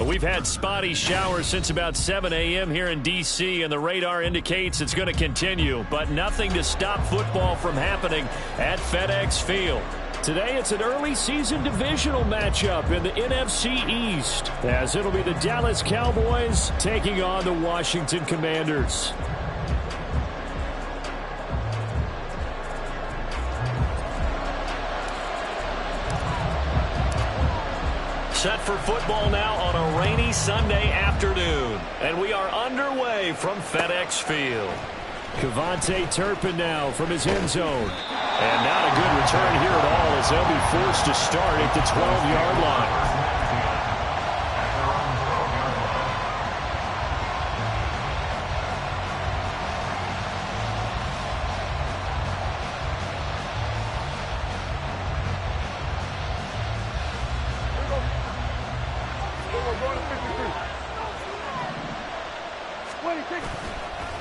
We've had spotty showers since about 7 a.m. here in D.C., and the radar indicates it's going to continue, but nothing to stop football from happening at FedEx Field. Today, it's an early season divisional matchup in the NFC East, as it'll be the Dallas Cowboys taking on the Washington Commanders. Set for football now on a rainy Sunday afternoon. And we are underway from FedEx Field. Cavante Turpin now from his end zone. And not a good return here at all as they'll be forced to start at the 12-yard line.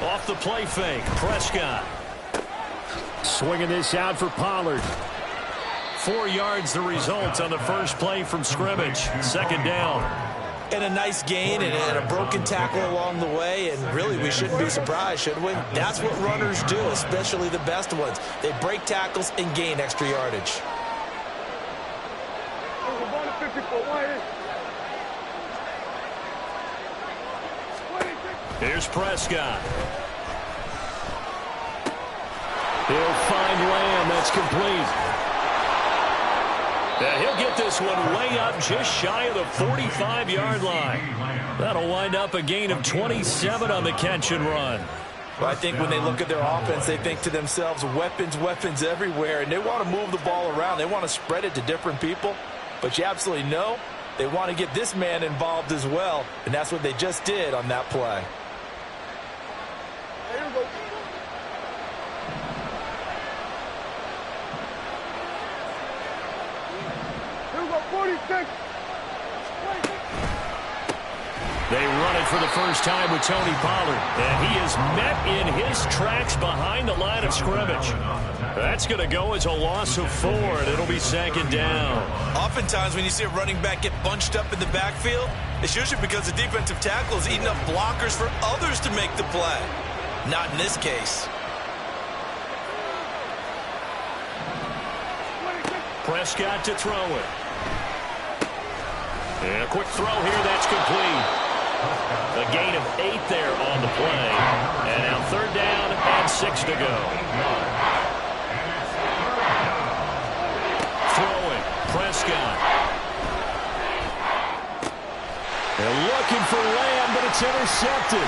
Off the play fake, Prescott. Swinging this out for Pollard. 4 yards the result on the first play from scrimmage. Second down. And a nice gain and a broken tackle along the way, and really we shouldn't be surprised, should we? That's what runners do, especially the best ones. They break tackles and gain extra yardage. Here's Prescott. He'll find Lamb. That's complete. He'll get this one way up just shy of the 45-yard line. That'll wind up a gain of 27 on the catch and run. Well, I think when they look at their offense, they think to themselves, weapons, weapons everywhere, and they want to move the ball around. They want to spread it to different people. But you absolutely know they want to get this man involved as well, and that's what they just did on that play. Here we go. Here we go, 46. They run it for the first time with Tony Pollard, and he is met in his tracks behind the line of scrimmage. That's going to go as a loss of 4, and it'll be second down. Oftentimes when you see a running back get bunched up in the backfield, it's usually because the defensive tackle is eating up blockers for others to make the play. Not in this case. Prescott to throw it. And a quick throw here, that's complete. A gain of 8 there on the play. And now third down and 6 to go. Throwing, Prescott. They're looking for Lamb, but it's intercepted.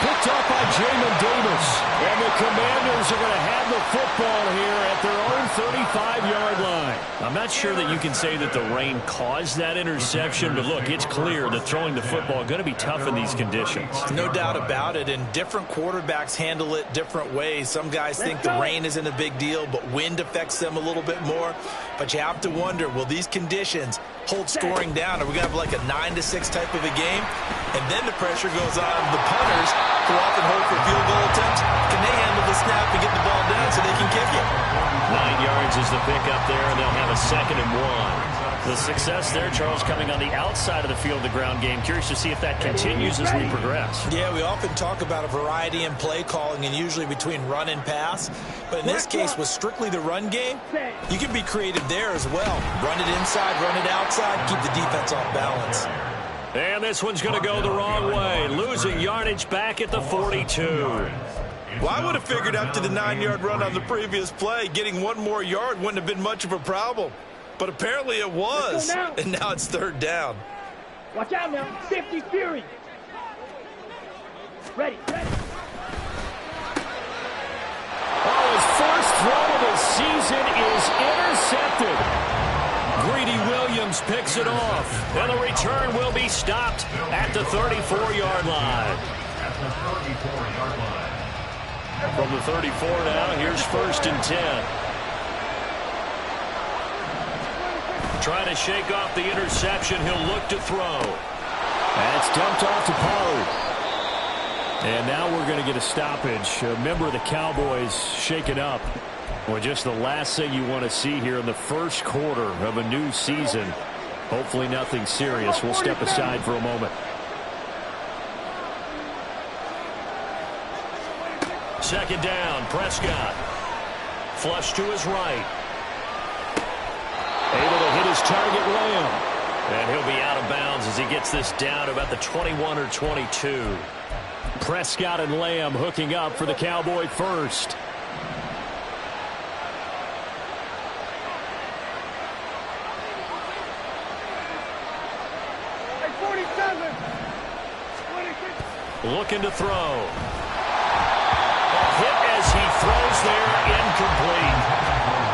Picked up by Jamin Davis. And the Commanders are going to have the football here at their own 35-yard line. I'm not sure that you can say that the rain caused that interception, but look, it's clear that throwing the football is going to be tough in these conditions. No doubt about it, and different quarterbacks handle it different ways. Some guys think the rain isn't a big deal, but wind affects them a little bit more. But you have to wonder, will these conditions hold scoring down? Are we going to have like a 9-6 type of a game? And then the pressure goes on the punters, who often hold for field goal attempts. Can they handle the snap and get the ball down so they can kick it? 9 yards is the pickup there, and they'll have a 2nd and 1. The success there, Charles, coming on the outside of the field, the ground game. Curious to see if that continues as we progress. Yeah, we often talk about a variety in play calling and usually between run and pass. But in this case, with strictly the run game, you can be creative there as well. Run it inside, run it outside, keep the defense off balance. And this one's going to go the wrong way. Losing yardage back at the 42. Well, I would have figured after the 9-yard run on the previous play, getting 1 more yard wouldn't have been much of a problem. But apparently it was, and now it's third down. Watch out now, safety Fury. Ready. Oh, his first throw of the season is intercepted. Greedy Williams picks it off, and the return will be stopped at the 34-yard line. From the 34 now, here's 1st and 10. Trying to shake off the interception. He'll look to throw. That's dumped off to Pollard. And now we're going to get a stoppage. A member of the Cowboys shaken up. Well, just the last thing you want to see here in the first quarter of a new season. Hopefully nothing serious. We'll step aside for a moment. Second down, Prescott. Flush to his right. Able to hit his target, Lamb. And he'll be out of bounds as he gets this down about the 21 or 22. Prescott and Lamb hooking up for the Cowboy first. Looking to throw. A hit as he throws there, incomplete.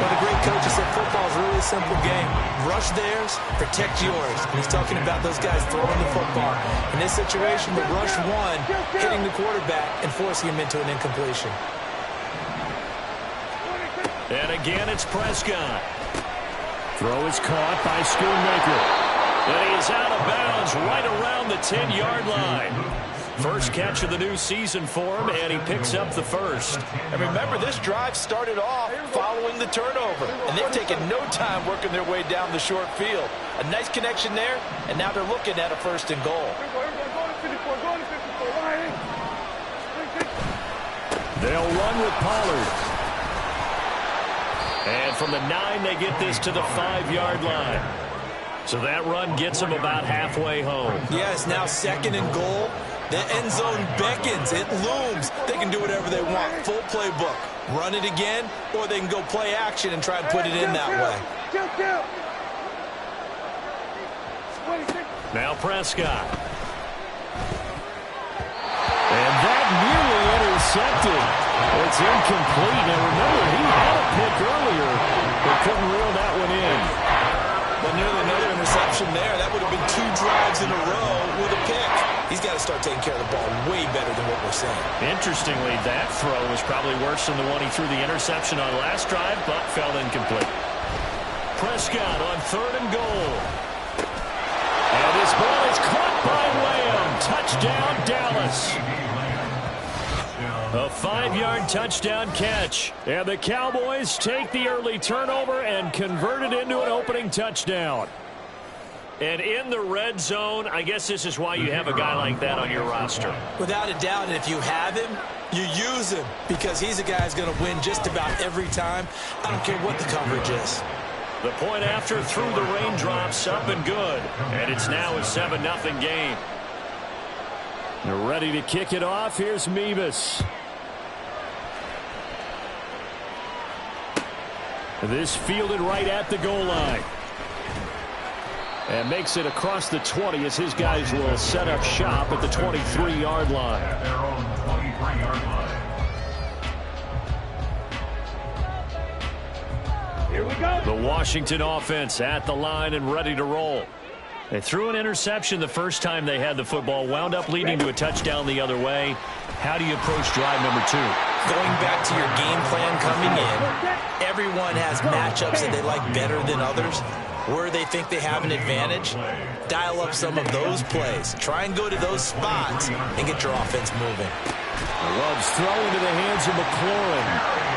But the great coach said football is a really simple game. Rush theirs, protect yours. And he's talking about those guys throwing the football. In this situation, the rush one, hitting the quarterback and forcing him into an incompletion. And again, it's Prescott. Throw is caught by Schoonmaker. And he is out of bounds right around the 10-yard line. First catch of the new season for him, and he picks up the first. And remember, this drive started off following the turnover, and they've taken no time working their way down the short field. A nice connection there, and now they're looking at a first and goal. They'll run with Pollard. And from the 9, they get this to the 5-yard line. So that run gets them about halfway home. Yeah, it's now second and goal. The end zone beckons. It looms. They can do whatever they want. Full playbook. Run it again, or they can go play action and try and put it in that way. Now Prescott. And that nearly intercepted. It's incomplete. Now remember, he had a pick earlier, but couldn't reel that one in. But nearly another interception there. That would have been 2 drives in a row with a pick. He's got to start taking care of the ball way better than what we're saying. Interestingly, that throw was probably worse than the one he threw the interception on last drive, but fell incomplete. Prescott on 3rd and goal. And this ball is caught by Lamb. Touchdown, Dallas. A 5-yard touchdown catch. And the Cowboys take the early turnover and convert it into an opening touchdown. And in the red zone, I guess this is why you have a guy like that on your roster. Without a doubt, and if you have him, you use him because he's a guy who's going to win just about every time. I don't care what the coverage is. The point after through the raindrops, up and good. And it's now a 7-0 game. They're ready to kick it off. Here's Mevis. This fielded right at the goal line. And makes it across the 20 as his guys will set up shop at the 23-yard line. Here we go. The Washington offense at the line and ready to roll. They threw an interception the first time they had the football, wound up leading to a touchdown the other way. How do you approach drive number 2? Going back to your game plan coming in, everyone has matchups that they like better than others. Where they think they have an advantage, dial up some of those plays. Try and go to those spots and get your offense moving. Loves throw into the hands of McLaurin.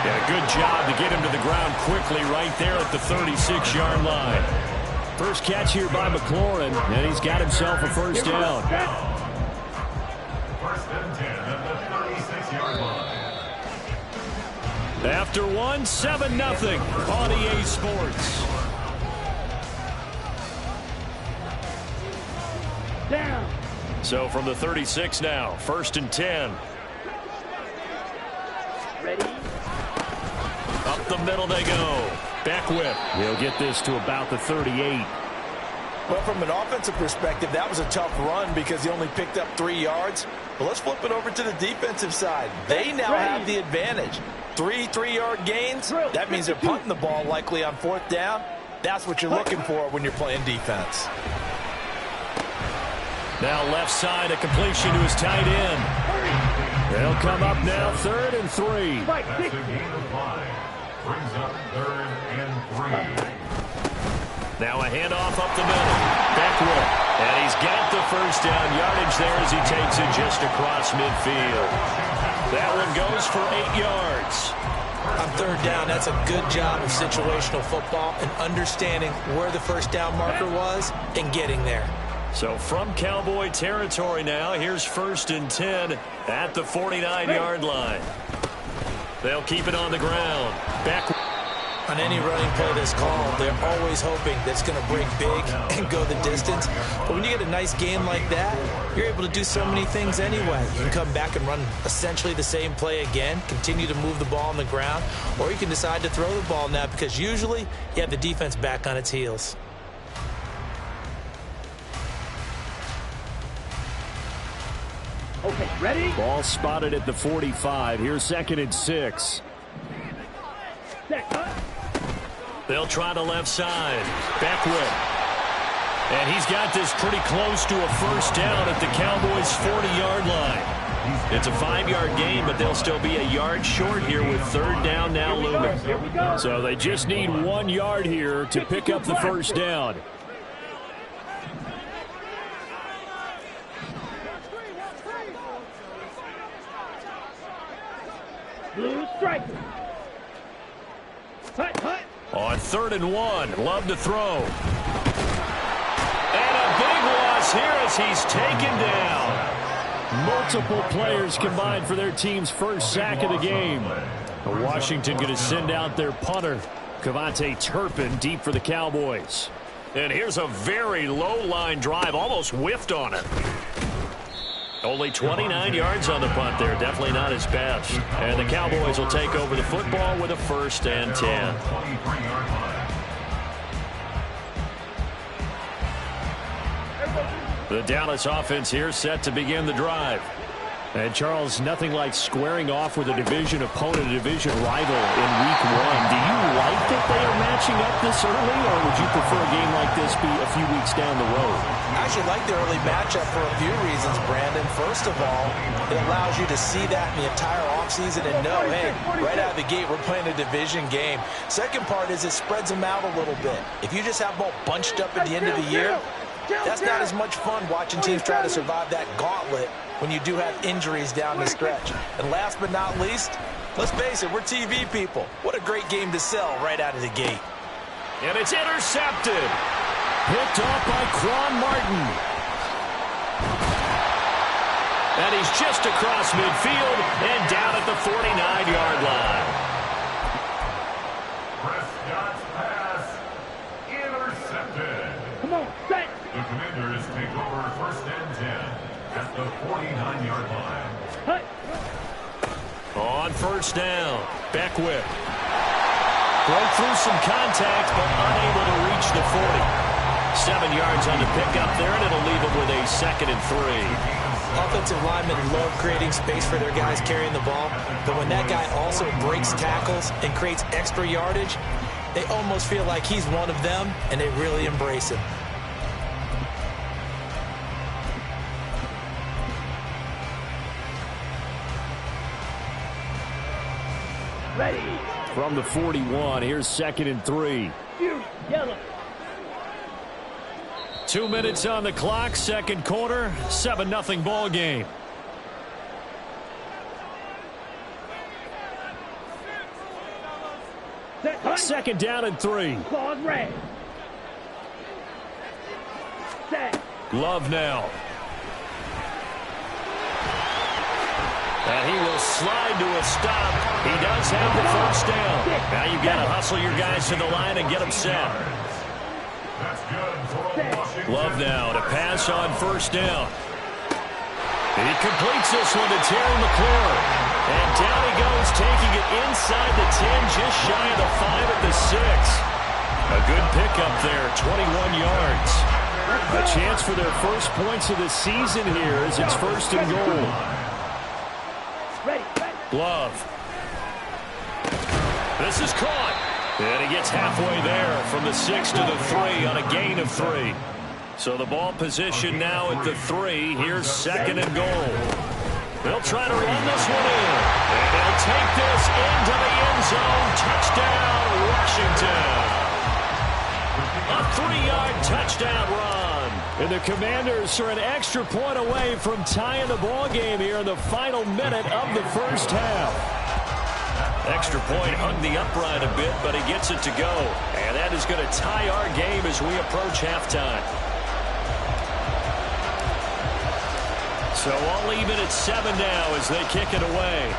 And a good job to get him to the ground quickly right there at the 36-yard line. First catch here by McLaurin, and he's got himself a first down. First and 10 at the 36-yard line. After 7-0 on EA Sports. Down. So from the 36 now, first and 10. Ready? Up the middle they go. Beckwith. He'll get this to about the 38. Well, from an offensive perspective, that was a tough run because he only picked up 3 yards. But let's flip it over to the defensive side. They now have the advantage. 3 3-yard gains. That means they're punting the ball likely on 4th down. That's what you're looking for when you're playing defense. Now left side, a completion to his tight end. They'll come up now 3rd and 3. Right, That's a gain of 5. Brings up 3rd and 3. Now a handoff up the middle. Beckwith. And he's got the first down yardage there as he takes it just across midfield. That one goes for 8 yards. On third down, that's a good job of situational football and understanding where the first down marker was and getting there. So from Cowboy territory now, here's 1st and 10 at the 49-yard line. They'll keep it on the ground. Back. On any running play that's called, they're always hoping that it's going to break big and go the distance. But when you get a nice game like that, you're able to do so many things anyway. You can come back and run essentially the same play again, continue to move the ball on the ground, or you can decide to throw the ball now because usually you have the defense back on its heels. Okay, ready? Ball spotted at the 45. Here's 2nd and 6. They'll try the left side. Beckwith. And he's got this pretty close to a first down at the Cowboys' 40-yard line. It's a 5-yard gain, but they'll still be a yard short here with 3rd down now looming. So they just need 1 yard here to pick up the first down. Blue striker. Hut, hut. On 3rd and 1, Love to throw. And a big loss here as he's taken down. Multiple players combined for their team's first sack of the game. Washington going to send out their punter, Cavante Turpin, deep for the Cowboys. And here's a very low-line drive, almost whiffed on it. Only 29 yards on the punt there. Definitely not his best. And the Cowboys will take over the football with a 1st and 10. The Dallas offense here set to begin the drive. And, Charles, nothing like squaring off with a division opponent, a division rival in Week 1. Do you like that they are matching up this early, or would you prefer a game like this be a few weeks down the road? I actually like the early matchup for a few reasons, Brandon. First of all, it allows you to see that in the entire offseason and know, hey, right out of the gate, we're playing a division game. Second part is it spreads them out a little bit. If you just have them all bunched up at the end of the year, that's not as much fun watching teams try to survive that gauntlet when you do have injuries down the stretch. And last but not least, let's face it, we're TV people. What a great game to sell right out of the gate. And it's intercepted. Picked off by Quan Martin. And he's just across midfield and down at the 49-yard line. Prescott's pass intercepted. Come on, set. The Commanders take over 1st and 10 at the 49-yard line. Hut. On 1st down, Beckwith. Broke through some contact, but unable to reach the 40. 7 yards on the pickup there, and it'll leave him with a 2nd and 3. Offensive linemen love creating space for their guys carrying the ball, but when that guy also breaks tackles and creates extra yardage, they almost feel like he's one of them, and they really embrace him. Ready. From the 41, here's 2nd and 3. Yellow. 2 minutes on the clock, 2nd quarter, 7-0 ball game. Set, hut. 2nd down and 3. Claws red. Set. Love now. And he will slide to a stop. He does have the first down. Now you've got to hustle your guys to the line and get them set. That's good for Washington. Love now to pass on 1st down. And he completes this one to Terry McLaurin. And down he goes, taking it inside the 10, just shy of the 5 at the 6. A good pickup there, 21 yards. A chance for their first points of the season here as it's 1st and goal. Ready. Love. This is caught. And he gets halfway there from the 6 to the 3 on a gain of 3. So the ball position now at the 3. Here's 2nd and goal. They'll try to run this one in. And they'll take this into the end zone. Touchdown, Washington. A 3-yard touchdown run. And the Commanders are an extra point away from tying the ball game here in the final minute of the first half. Extra point hung the upright a bit, but he gets it to go. And that is going to tie our game as we approach halftime. So all even at 7 now as they kick it away.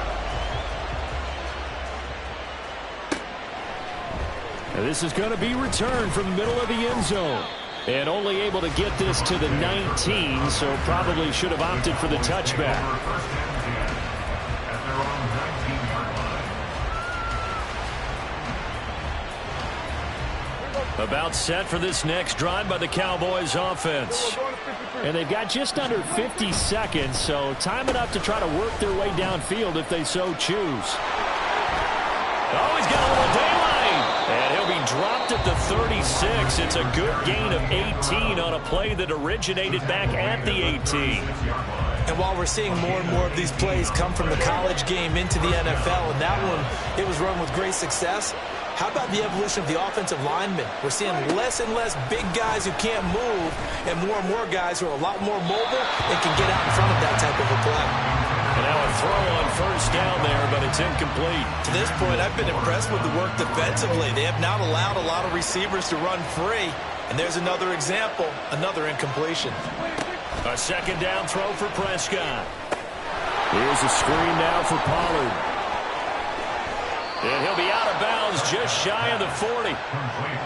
And this is going to be returned from the middle of the end zone. And only able to get this to the 19, so probably should have opted for the touchback. About set for this next drive by the Cowboys offense. And they've got just under 50 seconds, so time enough to try to work their way downfield if they so choose. Oh, he's got a little daylight. And he'll be dropped at the 36. It's a good gain of 18 on a play that originated back at the 18. And while we're seeing more and more of these plays come from the college game into the NFL, and that one, it was run with great success, how about the evolution of the offensive linemen? We're seeing less and less big guys who can't move and more guys who are a lot more mobile and can get out in front of that type of a play. And now a throw on first down there, but it's incomplete. To this point, I've been impressed with the work defensively. They have not allowed a lot of receivers to run free. And there's another example, another incompletion. A second down throw for Prescott. Here's a screen now for Pollard. And he'll be out of bounds just shy of the 40.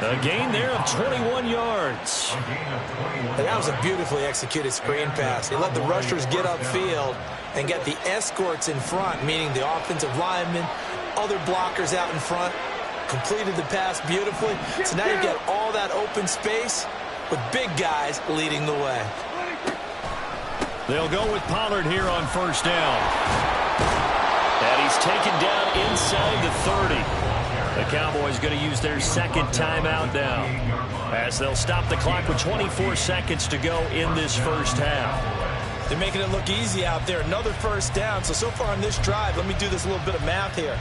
A gain there of 21 yards. And that was a beautifully executed screen pass. He let the rushers get upfield and get the escorts in front, meaning the offensive linemen, other blockers out in front, completed the pass beautifully. So now you get all that open space with big guys leading the way. They'll go with Pollard here on first down. And he's taken down inside the 30. The Cowboys going to use their second timeout now, as they'll stop the clock with 24 seconds to go in this first half. They're making it look easy out there. Another first down. So far on this drive, let me do this little bit of math here.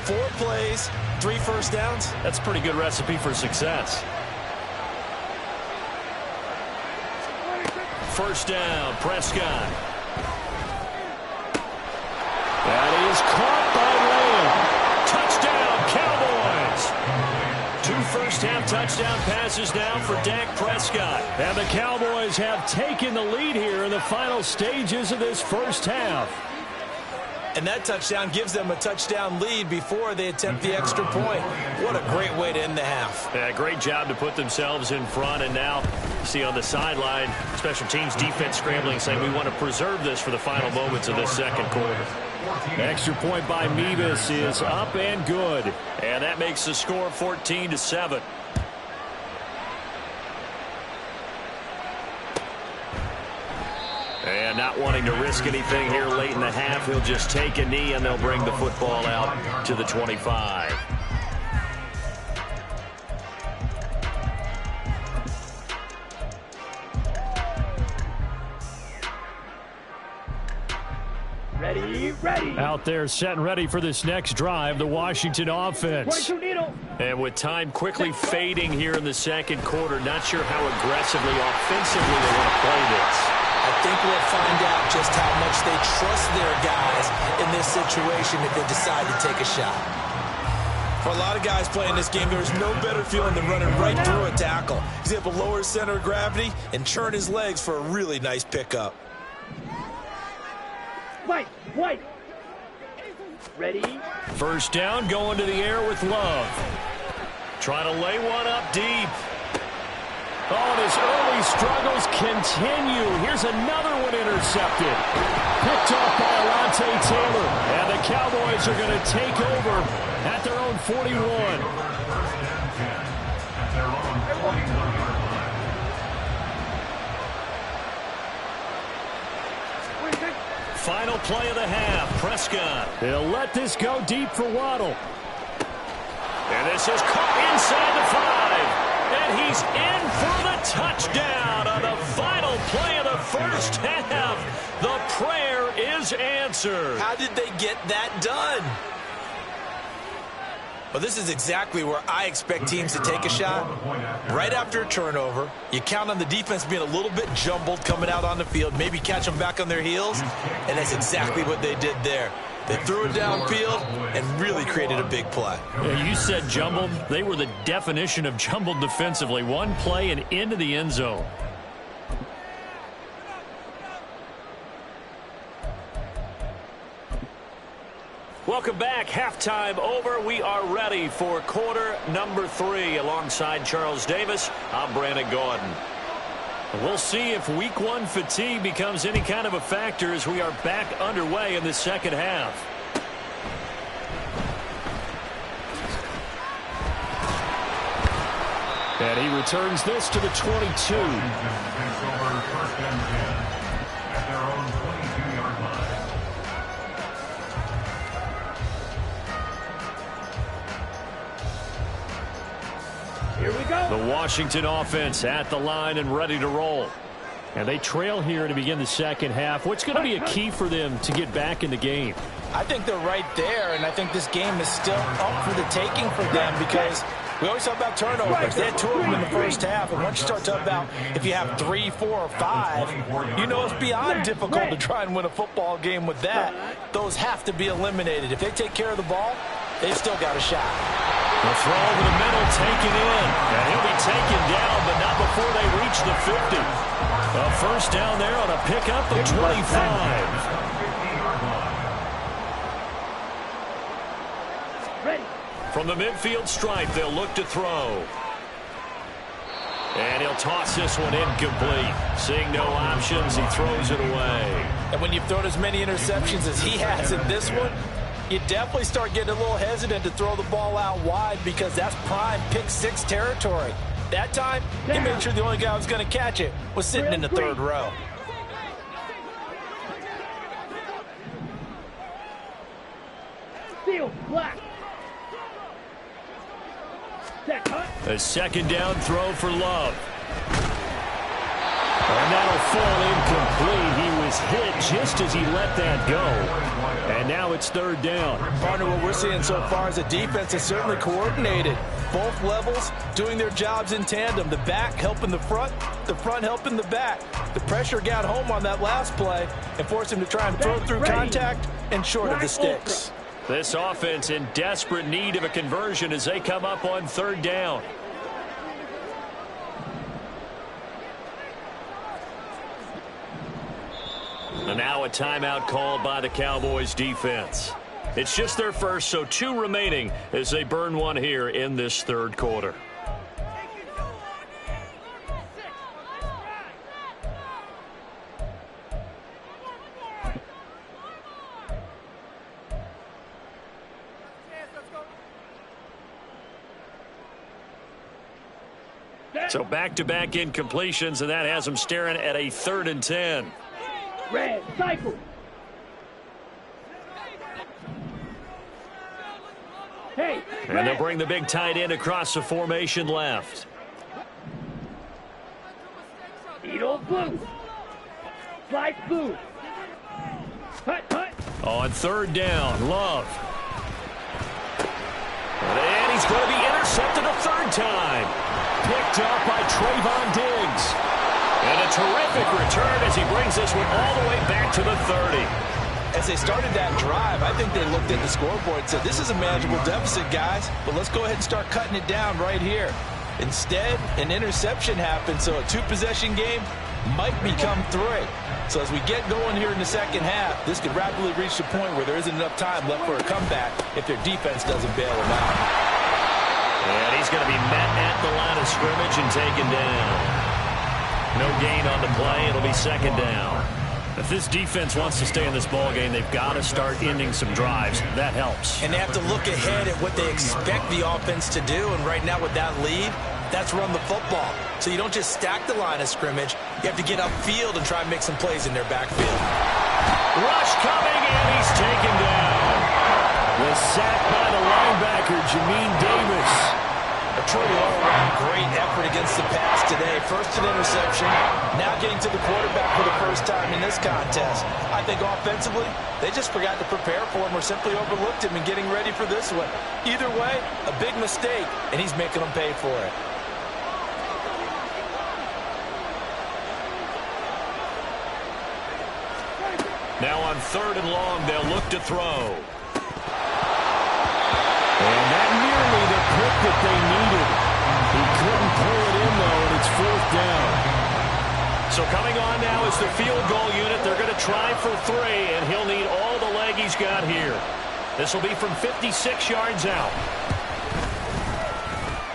4 plays, 3 first downs. That's a pretty good recipe for success. First down, Prescott. That is caught by Lamb. Touchdown, Cowboys. 2 first-half touchdown passes now for Dak Prescott. And the Cowboys have taken the lead here in the final stages of this first half. And that touchdown gives them a touchdown lead before they attempt the extra point. What a great way to end the half. Yeah, great job to put themselves in front. And now you see on the sideline, special teams defense scrambling, saying we want to preserve this for the final moments of this second quarter. Extra point by Mevis is up and good. And that makes the score 14-7. And not wanting to risk anything here late in the half, he'll just take a knee and they'll bring the football out to the 25. Ready. Out there set and ready for this next drive, the Washington offense. 22 needle. And with time quickly fading here in the second quarter, not sure how aggressively, offensively they want to play this. I think we'll find out just how much they trust their guys in this situation if they decide to take a shot. For a lot of guys playing this game, there's no better feeling than running right through a tackle. He's able to lower his center of gravity and churn his legs for a really nice pickup. White. Ready. First down, going to the air with Love. Trying to lay one up deep. Oh, and his early struggles continue. Here's another one intercepted. Picked off by Alontae Taylor. And the Cowboys are going to take over at their own 41. Final play of the half, Prescott. They'll let this go deep for Waddle. And this is caught inside the 5. And he's in for the touchdown on the final play of the first half. The prayer is answered. How did they get that done? Well, this is exactly where I expect teams to take a shot. Right after a turnover, you count on the defense being a little bit jumbled coming out on the field, maybe catch them back on their heels, and that's exactly what they did there. They threw it downfield and really created a big play. Yeah, you said jumbled. They were the definition of jumbled defensively. One play and into the end zone. Welcome back. Halftime over. We are ready for quarter number 3. Alongside Charles Davis, I'm Brandon Gordon. We'll see if week 1 fatigue becomes any kind of a factor as we are back underway in the second half. And he returns this to the 22. Here we go. The Washington offense at the line and ready to roll. And they trail here to begin the second half. What's going to be a key for them to get back in the game? I think they're right there, and I think this game is still up for the taking for them because we always talk about turnovers. They had 2 of them in the first half, and once you start talking about if you have 3, 4, or 5, you know it's beyond difficult to try and win a football game with that. Those have to be eliminated. If they take care of the ball, they've still got a shot. The throw over the middle taken in. And he'll be taken down, but not before they reach the 50. A first down there on a pickup of 25. Ready. From the midfield stripe, they'll look to throw. And he'll toss this one incomplete. Seeing no options, he throws it away. And when you've thrown as many interceptions as he has in this one, you definitely start getting a little hesitant to throw the ball out wide because that's prime pick 6 territory. That time, he made sure the only guy who was going to catch it was sitting in the 3rd row. Seal black. Set cut. A second down throw for Love. And that'll fall incomplete. He was hit just as he let that go. And now it's 3rd down. Partner, what we're seeing so far is the defense is certainly coordinated. Both levels doing their jobs in tandem. The back helping the front helping the back. The pressure got home on that last play and forced him to try and throw through contact and short of the sticks. This offense in desperate need of a conversion as they come up on 3rd down. And now a timeout called by the Cowboys defense. It's just their first, so 2 remaining as they burn one here in this 3rd quarter. So back-to-back incompletions, and that has them staring at a 3rd and 10. Red cycle. Hey. And they'll bring the big tight end across the formation left. Eagle blue. Slide blue. Hut, hut. On 3rd down, Love. And he's going to be intercepted a 3rd time. Picked up by Trayvon Diggs. And a terrific return as he brings this one all the way back to the 30. As they started that drive, I think they looked at the scoreboard and said, this is a manageable deficit, guys, but let's go ahead and start cutting it down right here. Instead, an interception happened, so a 2-possession game might become 3. So as we get going here in the second half, this could rapidly reach the point where there isn't enough time left for a comeback if their defense doesn't bail them out. And he's going to be met at the line of scrimmage and taken down. No gain on the play. It'll be 2nd down. If this defense wants to stay in this ballgame, they've got to start ending some drives. That helps. And they have to look ahead at what they expect the offense to do. And right now with that lead, that's run the football. So you don't just stack the line of scrimmage. You have to get upfield and try and make some plays in their backfield. Rush coming, and he's taken down. The sack by the linebacker, Jamin Davis. truly all-around great effort against the pass today. First an interception, now getting to the quarterback for the first time in this contest. I think offensively, they just forgot to prepare for him or simply overlooked him in getting ready for this one. Either way, a big mistake, and he's making them pay for it. Now on 3rd and long, they'll look to throw. And that nearly the pick that they needed. He couldn't pull it in, though, and it's 4th down. So coming on now is the field goal unit. They're going to try for 3, and he'll need all the leg he's got here. This will be from 56 yards out.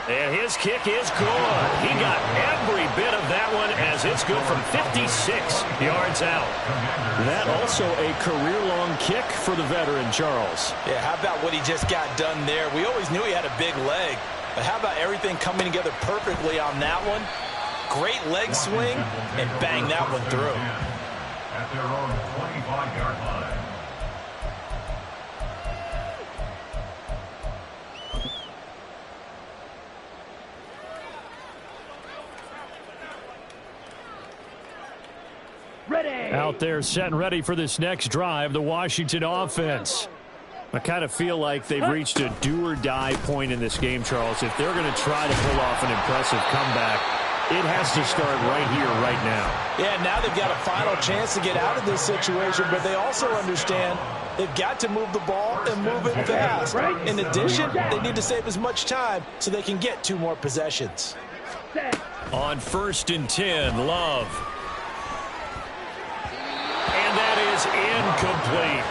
And his kick is good. He got every bit of that one as it's good from 56 yards out. That also a career-long kick for the veteran, Charles. Yeah, how about what he just got done there? We always knew he had a big leg, but how about everything coming together perfectly on that one? Great leg swing, and bang that one through. At their own 25-yard line. Out there set and ready for this next drive, the Washington offense. I kind of feel like they've reached a do-or-die point in this game, Charles. If they're going to try to pull off an impressive comeback, it has to start right here, right now. Yeah, now they've got a final chance to get out of this situation, but they also understand they've got to move the ball and move it fast. In addition, they need to save as much time so they can get 2 more possessions. On 1st and 10, Love. And that is incomplete.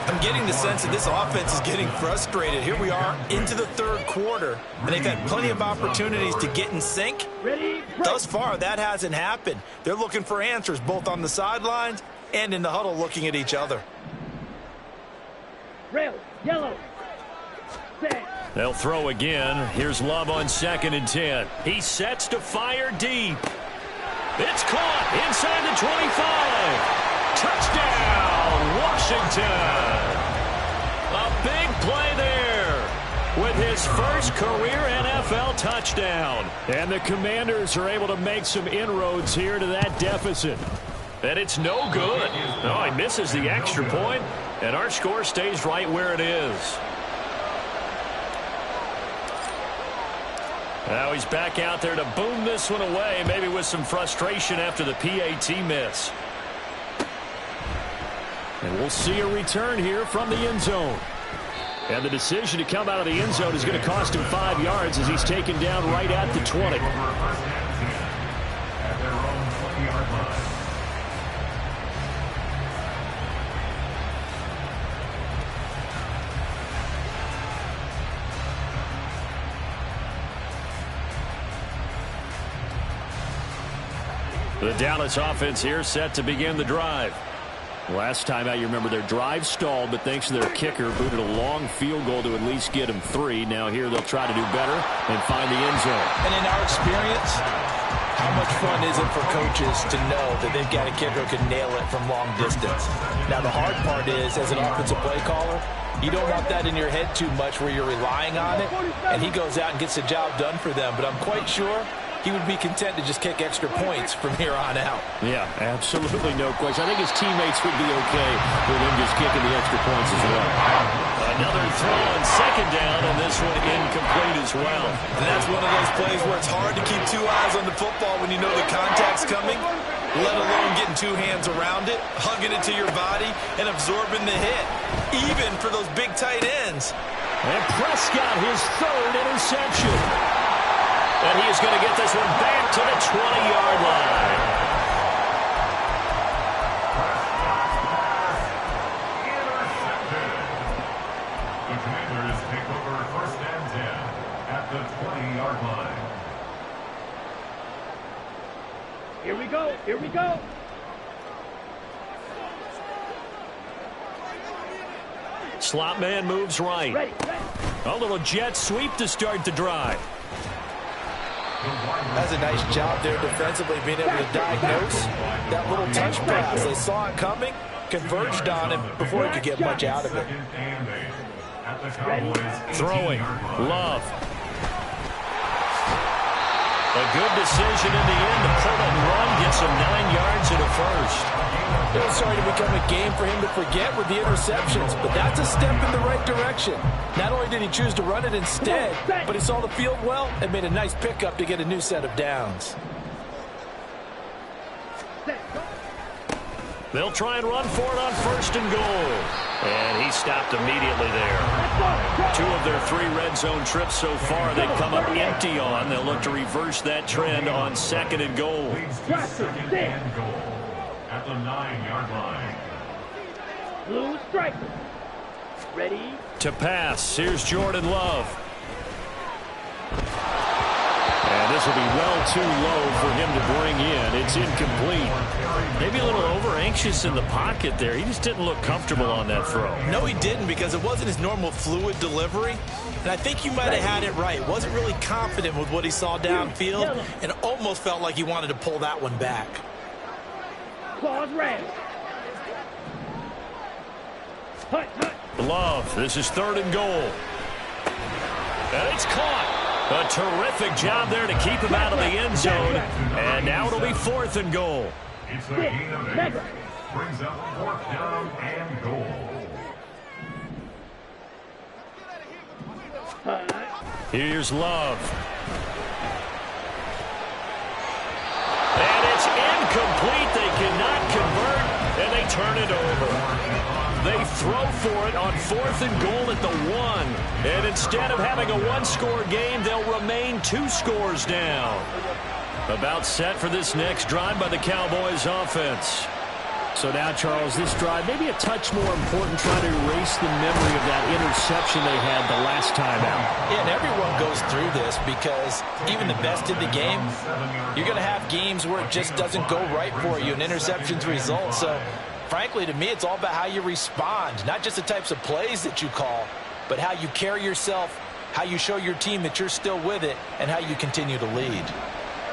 I'm getting the sense that this offense is getting frustrated. Here we are into the 3rd quarter, and they've had plenty of opportunities to get in sync. Thus far, that hasn't happened. They're looking for answers both on the sidelines and in the huddle looking at each other. Rail, yellow. Set. They'll throw again. Here's Love on 2nd and 10. He sets to fire deep. It's caught inside the 25. Touchdown, Washington. A big play there with his first career NFL touchdown. And the Commanders are able to make some inroads here to that deficit. And it's no good. Oh, he misses the extra point, and our score stays right where it is. Now he's back out there to boom this one away, maybe with some frustration after the PAT miss. And we'll see a return here from the end zone. And the decision to come out of the end zone is going to cost him 5 yards as he's taken down right at the 20. At their own 20-yard line. The Dallas offense here set to begin the drive. Last time out, you remember their drive stalled, but thanks to their kicker, booted a long field goal to at least get them 3. Now here they'll try to do better and find the end zone. And in our experience, how much fun is it for coaches to know that they've got a kicker who can nail it from long distance? Now the hard part is, as an offensive play caller, you don't want that in your head too much where you're relying on it, and he goes out and gets the job done for them. But I'm quite sure he would be content to just kick extra points from here on out. Yeah, absolutely no question. I think his teammates would be okay with him just kicking the extra points as well. Another throw on 2nd down, and this one incomplete as well. And that's one of those plays where it's hard to keep 2 eyes on the football when you know the contact's coming, let alone getting 2 hands around it, hugging it to your body, and absorbing the hit, even for those big tight ends. And Prescott, his 3rd interception. And he is going to get this one back to the 20-yard line. Intercepted. The Commanders take over 1st and 10 at the 20-yard line. Here we go. Here we go. Slot man moves right. Ready. A little jet sweep to start the drive. That's a nice job there defensively, being able to diagnose that little touch pass. They saw it coming, converged on him before he could get much out of it. Throwing, Love. A good decision in the end to pull and run, gets him 9 yards and a first. It was starting to become a game for him to forget with the interceptions, but that's a step in the right direction. Not only did he choose to run it instead, but he saw the field well and made a nice pickup to get a new set of downs. They'll try and run for it on 1st and goal. And he stopped immediately there. 2 of their 3 red zone trips so far they've come up empty on. They'll look to reverse that trend on 2nd and goal. Second and goal at the 9-yard line. Blue strike. Ready? To pass. Here's Jordan Love. And this will be well too low for him to bring in. It's incomplete. Maybe a little over-anxious in the pocket there. He just didn't look comfortable on that throw. No, he didn't, because it wasn't his normal fluid delivery. And I think you might have had it right. Wasn't really confident with what he saw downfield and almost felt like he wanted to pull that one back. Claws red. Hut, hut. Love. This is 3rd and goal. And it's caught. A terrific job there to keep him out of the end zone. And now it'll be 4th and goal. It's a gain of 8. Brings up 4th down and goal. Here's Love. And it's incomplete. They cannot convert, and they turn it over. They throw for it on 4th and goal at the 1. And instead of having a 1-score game, they'll remain 2 scores down. About set for this next drive by the Cowboys offense. So now, Charles, this drive maybe a touch more important, trying to erase the memory of that interception they had the last time out. Yeah, and everyone goes through this because even the best in the game, you're going to have games where it just doesn't go right for you, and interceptions result. So, frankly, to me, it's all about how you respond, not just the types of plays that you call, but how you carry yourself, how you show your team that you're still with it, and how you continue to lead.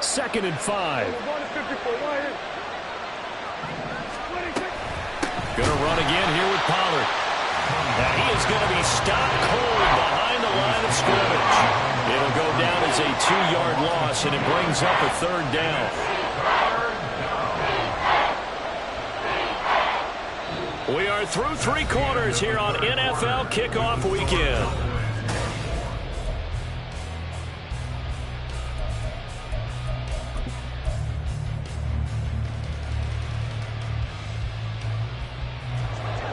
2nd and 5. Going to run again here with Pollard. Now he is going to be stopped cold behind the line of scrimmage. It'll go down as a 2-yard loss, and it brings up a 3rd down. We are through 3 quarters here on NFL Kickoff Weekend.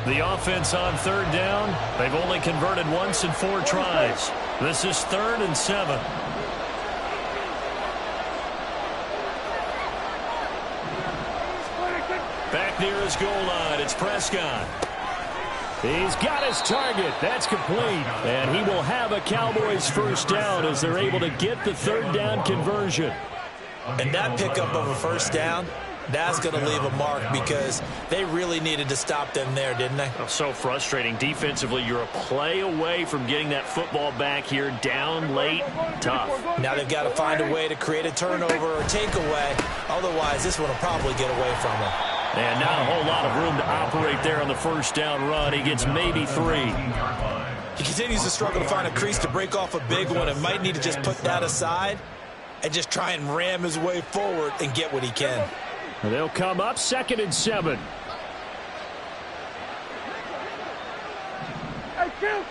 The offense on 3rd down. They've only converted once in 4 tries. This is 3rd and 7. Back near his goal line, it's Prescott. He's got his target. That's complete. And he will have a Cowboys 1st down as they're able to get the 3rd down conversion. And that pickup of a 1st down, that's going to leave a mark because they really needed to stop them there, didn't they? Oh, so frustrating. Defensively, you're a play away from getting that football back here down late. Tough. Now they've got to find a way to create a turnover or takeaway. Otherwise, this one will probably get away from them. And not a whole lot of room to operate there on the 1st down run. He gets maybe 3. He continues to struggle to find a crease to break off a big one and might need to just put that aside and just try and ram his way forward and get what he can. They'll come up 2nd and 7. Hey, kill!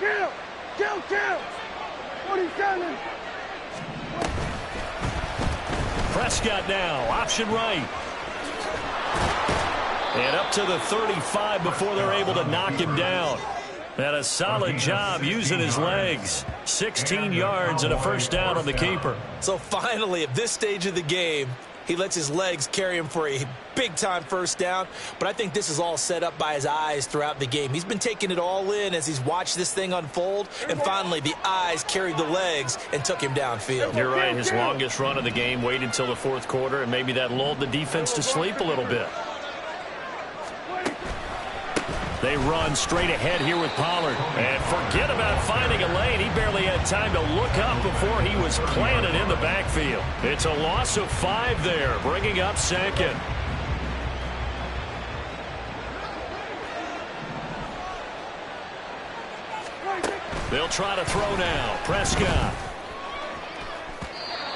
Kill! 47! Prescott now, option right. And up to the 35 before they're able to knock him down. And a solid job using his legs. 16 yards and a 1st down on the keeper. So finally, at this stage of the game, he lets his legs carry him for a big-time 1st down. But I think this is all set up by his eyes throughout the game. He's been taking it all in as he's watched this thing unfold. And finally, the eyes carried the legs and took him downfield. You're right. His longest run of the game waited until the 4th quarter, and maybe that lulled the defense to sleep a little bit. They run straight ahead here with Pollard. And forget about finding a lane. He barely had time to look up before he was planted in the backfield. It's a loss of 5 there, bringing up 2nd. They'll try to throw now. Prescott.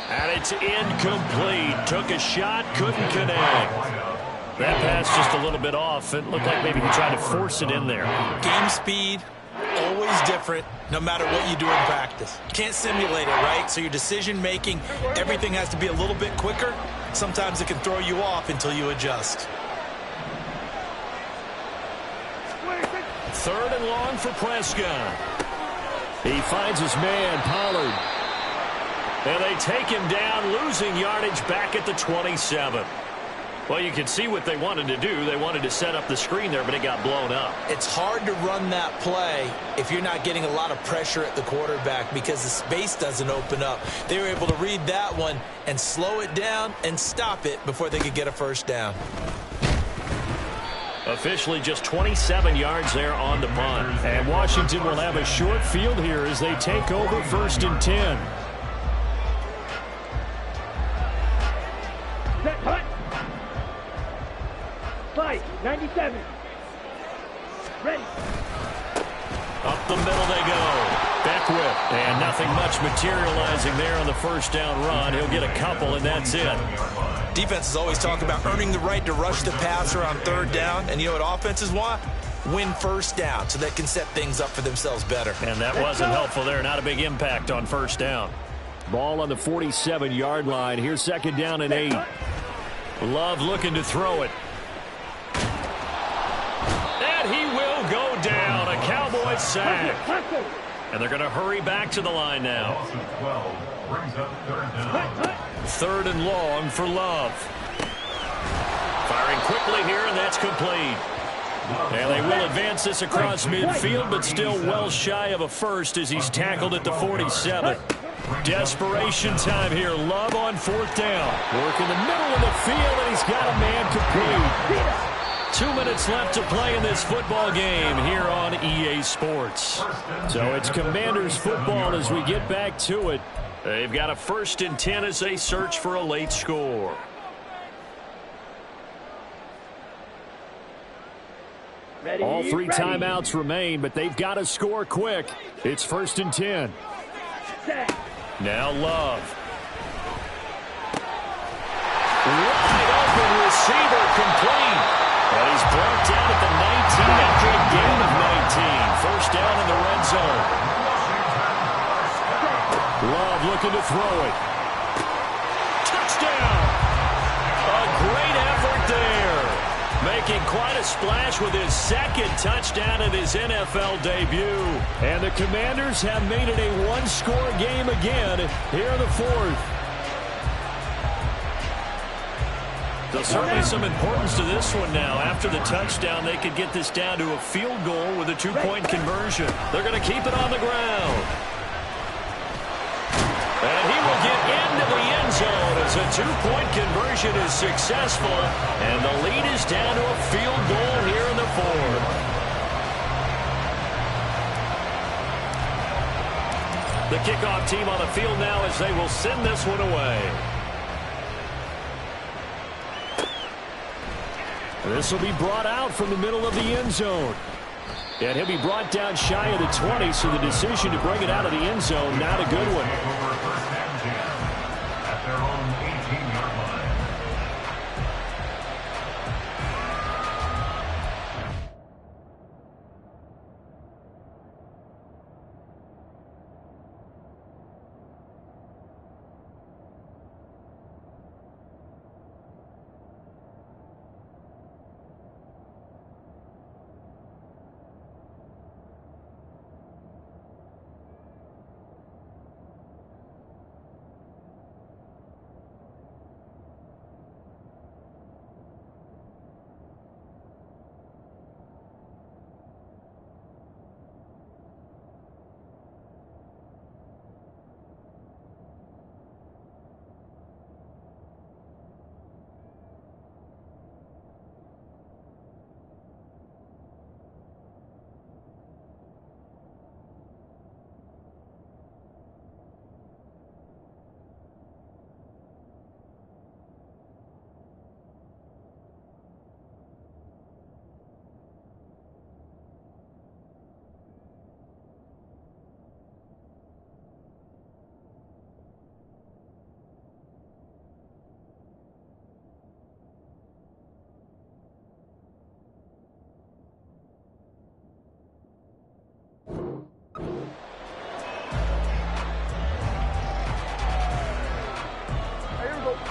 And it's incomplete. Took a shot, couldn't connect. That pass just a little bit off. It looked like maybe he tried to force it in there. Game speed, always different, no matter what you do in practice. You can't simulate it, right? So your decision-making, everything has to be a little bit quicker. Sometimes it can throw you off until you adjust. 3rd and long for Prescott. He finds his man, Pollard. And they take him down, losing yardage back at the 27. Well, you can see what they wanted to do. They wanted to set up the screen there, but it got blown up. It's hard to run that play if you're not getting a lot of pressure at the quarterback because the space doesn't open up. They were able to read that one and slow it down and stop it before they could get a first down. Officially just 27 yards there on the punt. And Washington will have a short field here as they take over 1st and 10. Set, hut. Fight, 97. Ready. Up the middle they go. Beckwith. And nothing much materializing there on the first down run. He'll get a couple, and that's it. Defenses always talk about earning the right to rush the passer on 3rd down. And you know what offenses want? Win first down so they can set things up for themselves better. And that wasn't helpful there. Not a big impact on first down. Ball on the 47-yard line. Here's 2nd down and 8. Love looking to throw it. And he will go down. A Cowboy sack. And they're going to hurry back to the line now. 3rd and long for Love. Firing quickly here, and that's complete. And they will advance this across midfield, but still well shy of a first as he's tackled at the 47. Desperation time here. Love on 4th down. Work in the middle of the field, and he's got a man complete. 2 minutes left to play in this football game here on EA Sports. So it's Commanders football as we get back to it. They've got a 1st and 10 as they search for a late score. Ready. All 3 ready. timeouts remain, but they've got to score quick. It's 1st and 10. Set. Now Love. Wide open receiver complete. And he's brought down at the 19 after a gain of 19. First down in the red zone. Love looking to throw it. Touchdown! A great effort there. Making quite a splash with his 2nd touchdown in his NFL debut. And the Commanders have made it a 1-score game again here in the 4th. There's certainly some importance to this one now. After the touchdown, they could get this down to a field goal with a 2-point conversion. They're going to keep it on the ground. And he will get into the end zone as a 2-point conversion is successful. And the lead is down to a field goal here in the 4th. The kickoff team on the field now as they will send this one away. This will be brought out from the middle of the end zone. And he'll be brought down shy of the 20, so the decision to bring it out of the end zone, not a good one. At their own 18-yard line.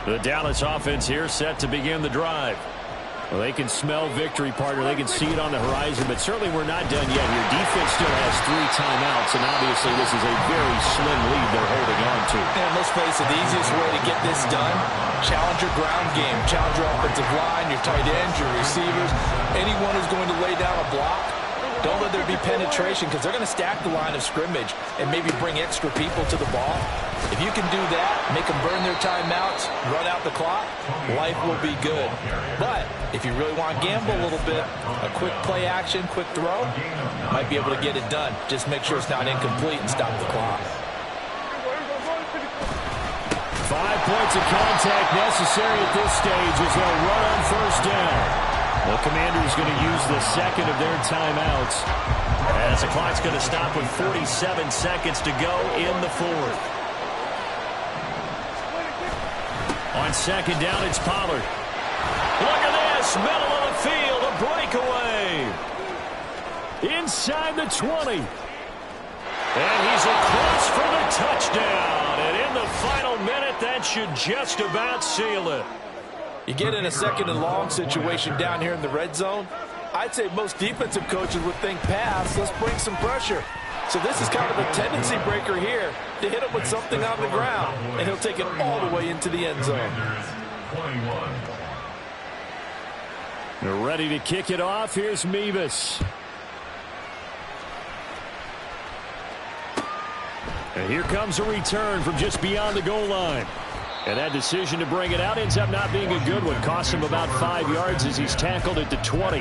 The Dallas offense here set to begin the drive. Well, they can smell victory, partner. They can see it on the horizon, but certainly we're not done yet here. Defense still has 3 timeouts, and obviously this is a very slim lead they're holding on to. And let's face it, the easiest way to get this done, challenge your ground game, challenge your offensive line, your tight ends, your receivers, anyone who's going to lay down a block. Don't let there be penetration because they're going to stack the line of scrimmage and maybe bring extra people to the ball. If you can do that, make them burn their timeouts, run out the clock, life will be good. But if you really want to gamble a little bit, a quick play action, quick throw, might be able to get it done. Just make sure it's not incomplete and stop the clock. 5 points of contact necessary at this stage as they'll run on first down. The Commanders going to use the second of their timeouts as the clock's going to stop with 47 seconds to go in the fourth. On second down, it's Pollard. Look at this, middle of the field, a breakaway. Inside the 20. And he's across for the touchdown. And in the final minute, that should just about seal it. You get in a second and long situation down here in the red zone, I'd say most defensive coaches would think pass, let's bring some pressure. So this is kind of a tendency breaker here to hit him with something on the ground, and he'll take it all the way into the end zone. They're ready to kick it off. Here's Mevis. And here comes a return from just beyond the goal line. And that decision to bring it out ends up not being a good one. Costs him about 5 yards as he's tackled at the 20.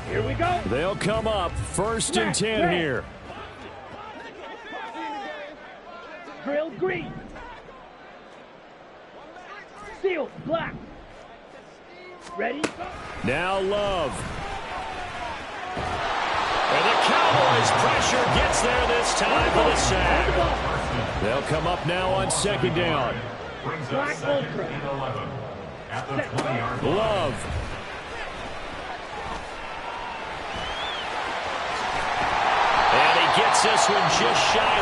Here we go. They'll come up first and 10 here. Drilled green. Sealed black. Ready? Now Love. And the Cowboys pressure gets there this time for the sack. They'll come up now on second down. Black ultra. Love. And he gets this one just shy of the